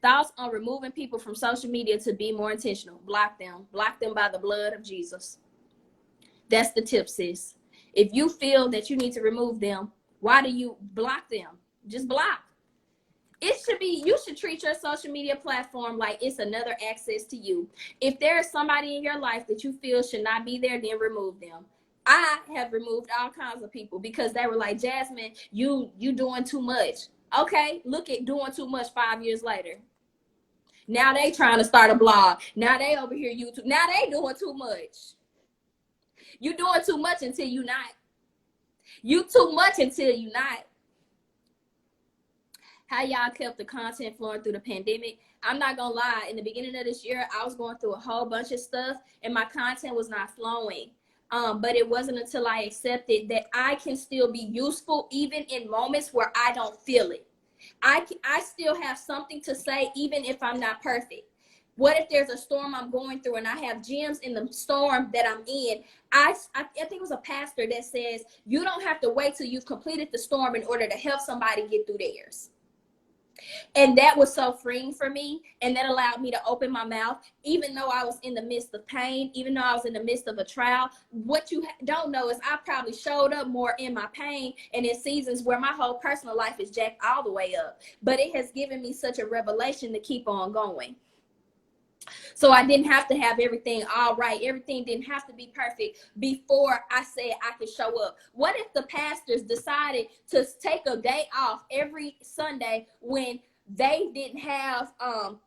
Thoughts on removing people from social media to be more intentional. Block them by the blood of Jesus. That's the tip, sis. If you feel that you need to remove them, why do you block them? Just block. It should be, you should treat your social media platform like it's another access to you. If there is somebody in your life that you feel should not be there, then remove them. I have removed all kinds of people because they were like, Jasmine, you doing too much. Okay, look at doing too much 5 years later. Now they trying to start a blog. Now they over here YouTube. Now they doing too much. You doing too much until you not. You too much until you not. How y'all kept the content flowing through the pandemic? I'm not gonna lie, in the beginning of this year, I was going through a whole bunch of stuff and my content was not flowing. But it wasn't until I accepted that I can still be useful even in moments where I don't feel it. I still have something to say even if I'm not perfect. What if there's a storm I'm going through and I have gems in the storm that I'm in? I think it was a pastor that says, you don't have to wait till you've completed the storm in order to help somebody get through theirs. And that was so freeing for me. And that allowed me to open my mouth, even though I was in the midst of pain, even though I was in the midst of a trial. What you don't know is I probably showed up more in my pain and in seasons where my whole personal life is jacked all the way up. But it has given me such a revelation to keep on going. So I didn't have to have everything all right. Everything didn't have to be perfect before I said I could show up. What if the pastors decided to take a day off every Sunday when they didn't have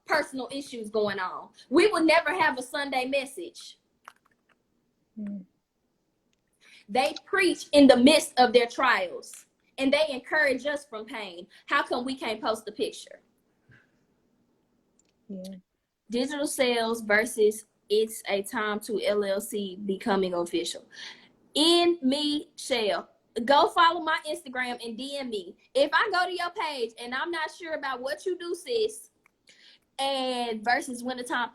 personal issues going on? We would never have a Sunday message. They preach in the midst of their trials and they encourage us from pain. How come we can't post a picture? Yeah. Digital sales versus it's a time to LLC becoming official. In me, Shell, go follow my Instagram and DM me. If I go to your page and I'm not sure about what you do, sis, and versus when the time,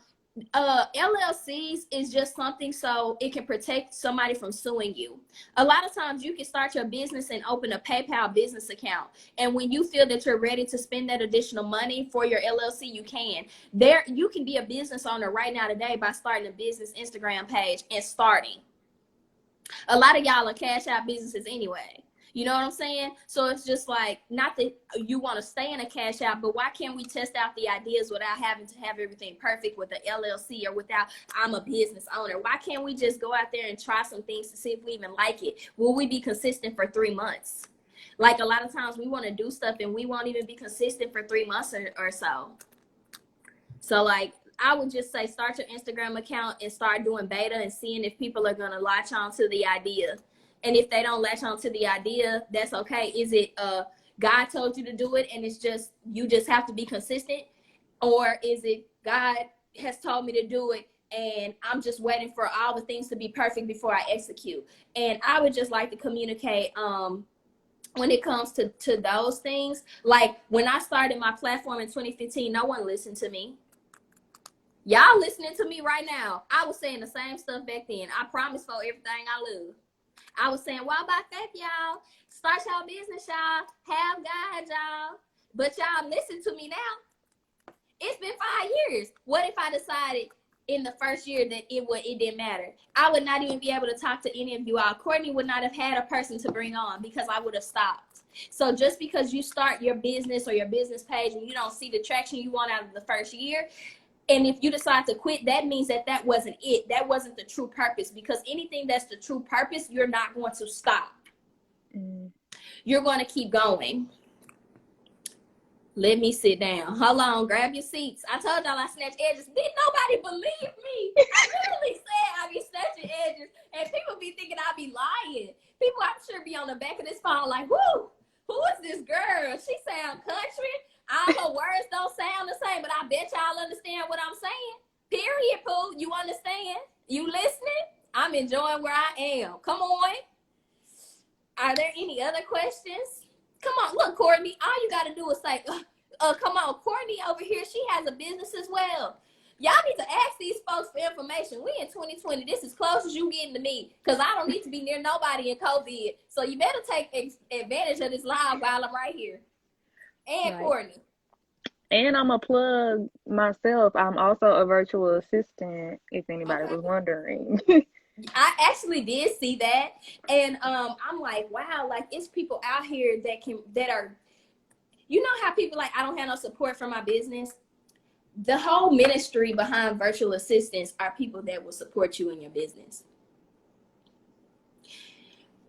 LLCs is just something so it can protect somebody from suing you. A lot of times you can start your business and open a PayPal business account, and when you feel that you're ready to spend that additional money for your LLC, you can. There, you can be a business owner right now today by starting a business Instagram page and starting. A lot of y'all are cash out businesses anyway. You know what I'm saying? So it's just like, not that you want to stay in a cash out, but why can't we test out the ideas without having to have everything perfect with the LLC or without I'm a business owner? Why can't we just go out there and try some things to see if we even like it? Will we be consistent for 3 months? Like a lot of times we want to do stuff and we won't even be consistent for 3 months or so. So like, I would just say start your Instagram account and start doing beta and seeing if people are going to latch on to the idea. And if they don't latch on to the idea, that's okay. Is it God told you to do it and it's just, you just have to be consistent? Or is it God has told me to do it and I'm just waiting for all the things to be perfect before I execute? And I would just like to communicate when it comes to those things. Like when I started my platform in 2015, no one listened to me. Y'all listening to me right now. I was saying the same stuff back then. I promise for everything I love. I was saying, well, about faith, y'all. Start y'all business, y'all. Have God, y'all. But y'all listen to me now. It's been 5 years. What if I decided in the first year that it didn't matter? I would not even be able to talk to any of you all. Kourtney would not have had a person to bring on because I would have stopped. So just because you start your business or your business page and you don't see the traction you want out of the first year, and if you decide to quit, that means that wasn't it. That wasn't the true purpose, because anything that's the true purpose, you're not going to stop. You're going to keep going. Let me sit down. Hold on, grab your seats. I told y'all I snatch edges. Didn't nobody believe me? I really said I be snatching edges, and people be thinking I be lying. People, I'm sure, be on the back of this phone like, whoo, who is this girl? She sound country. All her words don't sound the same, but I bet y'all understand what I'm saying. Period, Pooh. You understand? You listening? I'm enjoying where I am. Come on. Are there any other questions? Come on, look, Kourtney, all you got to do is say, come on, Kourtney over here, she has a business as well. Y'all need to ask these folks for information. We in 2020. This is close as you getting to me, because I don't need to be near nobody in COVID. So you better take advantage of this live while I'm right here. And right. Kourtney. And I'm going to plug myself. I'm also a virtual assistant, if anybody was wondering. I actually did see that, and I'm like, wow, like it's people out here that are, you know how people like, I don't have no support for my business. The whole ministry behind virtual assistants are people that will support you in your business.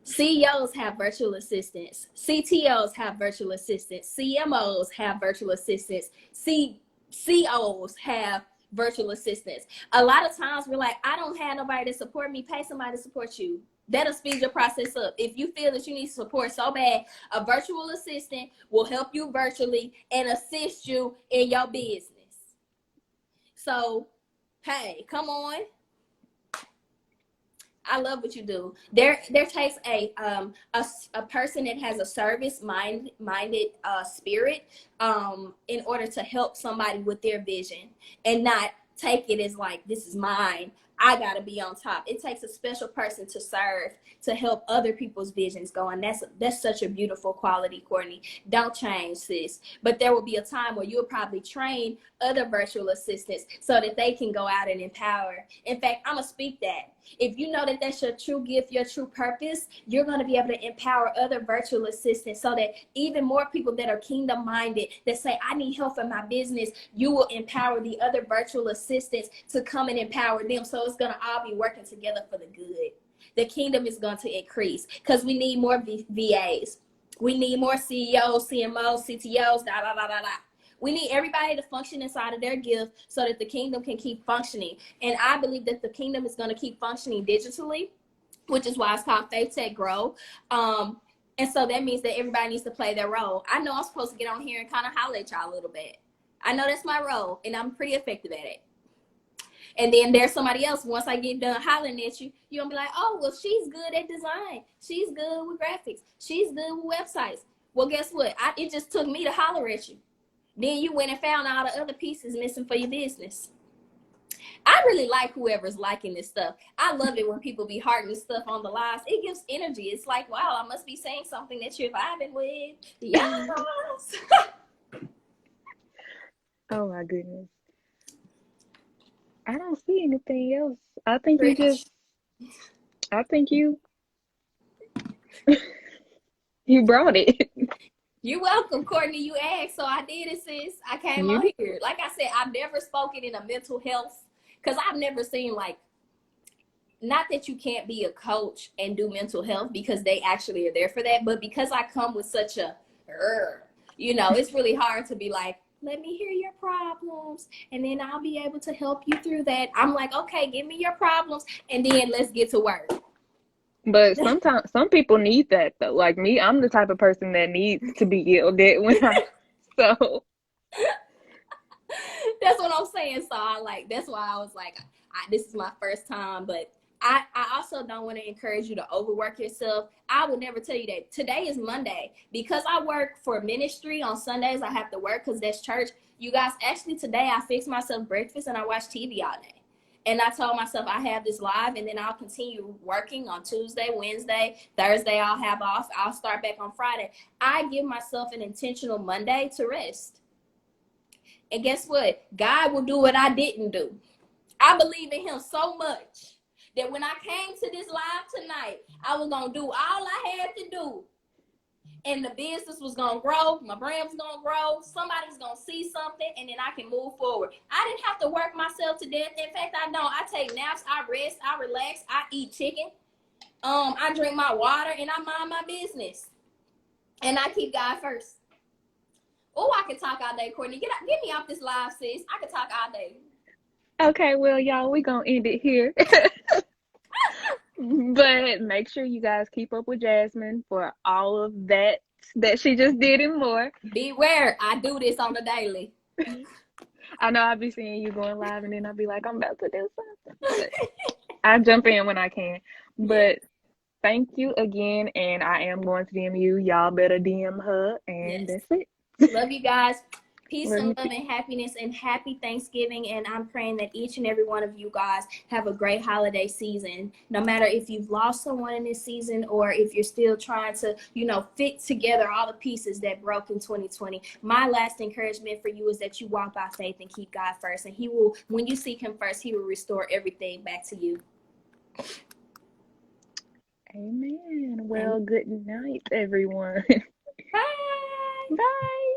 CEOs have virtual assistants. CTOs have virtual assistants. CMOs have virtual assistants. COs have virtual assistants. A lot of times we're like, I don't have nobody to support me. Pay somebody to support you. That'll speed your process up. If you feel that you need support so bad, a virtual assistant will help you virtually and assist you in your business. So, hey, come on. I love what you do. There takes a person that has a service minded spirit in order to help somebody with their vision, and not take it as like, this is mine, I gotta be on top. It takes a special person to serve, to help other people's visions go, and that's such a beautiful quality, Kourtney. Don't change, sis. But there will be a time where you'll probably train other virtual assistants so that they can go out and empower. In fact, I'm gonna speak that. If you know that that's your true gift, your true purpose, you're going to be able to empower other virtual assistants, so that even more people that are kingdom minded, that say, I need help in my business, you will empower the other virtual assistants to come and empower them. So it's going to all be working together for the good. The kingdom is going to increase, because we need more VAs. We need more CEOs, CMOs, CTOs, da, da, da, da, da. We need everybody to function inside of their gift so that the kingdom can keep functioning. And I believe that the kingdom is going to keep functioning digitally, which is why it's called Faith Tech Grow. And so that means that everybody needs to play their role. I know I'm supposed to get on here and kind of holler at y'all a little bit. I know that's my role, and I'm pretty effective at it. And then there's somebody else, once I get done hollering at you, you're going to be like, oh, well, she's good at design. She's good with graphics. She's good with websites. Well, guess what? It just took me to holler at you. Then you went and found all the other pieces missing for your business. I really like whoever's liking this stuff. I love it when people be hearting stuff on the lives. It gives energy. It's like, wow, I must be saying something that you're vibing with. Yes. Oh my goodness. I don't see anything else. I think you brought it. You're welcome, Kourtney. You asked, so I did it, sis. I came on here. Like I said, I've never spoken in a mental health, because I've never seen, like, not that you can't be a coach and do mental health, because they actually are there for that, but because I come with such a, it's really hard to be like, let me hear your problems, and then I'll be able to help you through that. I'm like, okay, give me your problems, and then let's get to work. But sometimes some people need that though. Like me, I'm the type of person that needs to be yelled at so. That's what I'm saying. So that's why I was like, this is my first time, but I also don't want to encourage you to overwork yourself. I would never tell you that. Today is Monday. Because I work for ministry on Sundays, I have to work because that's church. You guys, actually today I fixed myself breakfast and I watched TV all day. And I told myself I have this live and then I'll continue working on Tuesday, Wednesday, Thursday I'll have off. I'll start back on Friday. I give myself an intentional Monday to rest. And guess what? God will do what I didn't do. I believe in him so much that when I came to this live tonight, I was going to do all I had to do. And the business was going to grow. My brand was going to grow. Somebody's going to see something, and then I can move forward. I didn't have to work myself to death. In fact, I don't. I take naps. I rest. I relax. I eat chicken. I drink my water, and I mind my business. And I keep God first. Oh, I can talk all day, Kourtney. Get me off this live, sis. I can talk all day. Okay, well, y'all, we're going to end it here. But make sure you guys keep up with Jasmine for all of that she just did and more. Beware, I do this on the daily. I know I'll be seeing you going live and then I'll be like, I'm about to do something. I jump in when I can. But thank you again, and I am going to DM you. Y'all better DM her, and that's it. Love you guys. Peace and love and happiness, and happy Thanksgiving. And I'm praying that each and every one of you guys have a great holiday season. No matter if you've lost someone in this season or if you're still trying to, fit together all the pieces that broke in 2020. My last encouragement for you is that you walk by faith and keep God first. And he will, when you seek him first, he will restore everything back to you. Amen. Well, good night, everyone. Bye. Bye.